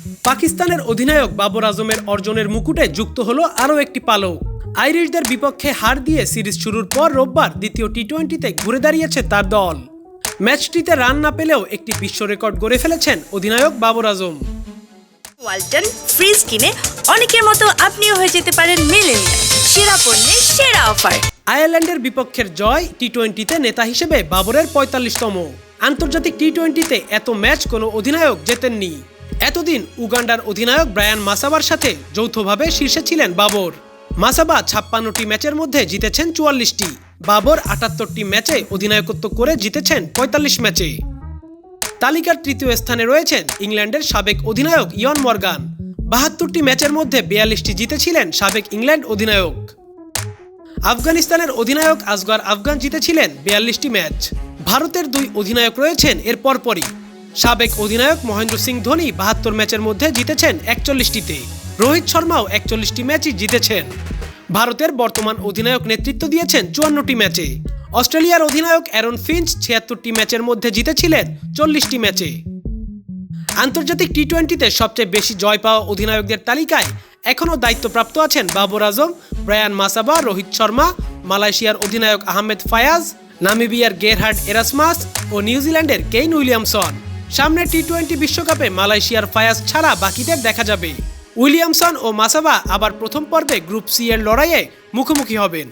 পাকিস্তানের অধিনায়ক বাবর আজমের অর্জনের মুকুটে যুক্ত হলো আরও একটি পালক। আইরিশদের বিপক্ষে হার দিয়ে সিরিজ শুরুর পর রোববার দ্বিতীয় টি-20তে ঘুরে দাঁড়িয়েছে তার দল। ম্যাচটিতে রান না পেলেও একটি বিশ্ব রেকর্ড গড়ে ফেলেছেন অধিনায়ক বাবর আজম। ওয়ালটন ফ্রিজ কিনে অনেকের মতো আপনিও হয়ে যেতে পারেন মিলেনিয়াল। সেরা পণ্যের সেরা অফার। আয়ারল্যান্ডের বিপক্ষের জয় টি-20তে নেতা হিসেবে বাবরের ৪৫তম। আন্তর্জাতিক টি-20তে এত ম্যাচ কোনো অধিনায়ক জেতেননি। এতদিন উগান্ডার অধিনায়ক ব্রায়ান মাসাবার সাথে যৌথভাবে শীর্ষে ছিলেন বাবর। মাসাবা ৫৬টি ম্যাচের মধ্যে জিতেছেন ৪৪টি। বাবর ৭৮টি ম্যাচে অধিনায়কত্ব করে জিতেছেন ৪৫ ম্যাচে। তালিকার তৃতীয় স্থানে রয়েছেন ইংল্যান্ডের সাবেক অধিনায়ক ইয়ন মর্গান। ৭২টি ম্যাচের মধ্যে ৪২টি জিতেছিলেন সাবেক ইংল্যান্ড অধিনায়ক। আফগানিস্তানের অধিনায়ক আসগর আফগান জিতেছিলেন ৪২টি ম্যাচ। ভারতের দুই অধিনায়ক রয়েছেন এর পরপরই। সাবেক অধিনায়ক মহেন্দ্র সিং ধোনি ৭২ ম্যাচের মধ্যে জিতেছেন ৪১টিতে। রোহিত শর্মাও ৪১টি ম্যাচই জিতেছেন। ভারতের বর্তমান অধিনায়ক নেতৃত্ব দিয়েছেন ৫৪টি ম্যাচে। অস্ট্রেলিয়ার অধিনায়ক অ্যারন ফিঞ্চ ৭৬টি ম্যাচের মধ্যে জিতেছিলেন ৪০টি ম্যাচে। আন্তর্জাতিক টি-20তে সবচেয়ে বেশি জয় পাওয়া অধিনায়কদের তালিকায় এখনও দায়িত্বপ্রাপ্ত আছেন বাবর আজম, ব্রায়ান মাসাবা, রোহিত শর্মা, মালয়েশিয়ার অধিনায়ক আহমেদ ফায়াজ, নামিবিয়ার গেরহার্ড এরাসমাস ও নিউজিল্যান্ডের কেইন উইলিয়ামসন। সামনে টি-20 বিশ্বকাপে মালয়েশিয়ার ফায়াজ ছাড়া বাকিদের দেখা যাবে। উইলিয়ামসন ও মাসাবা আবার প্রথম পর্বে গ্রুপ সি এর লড়াইয়ে মুখোমুখি হবেন।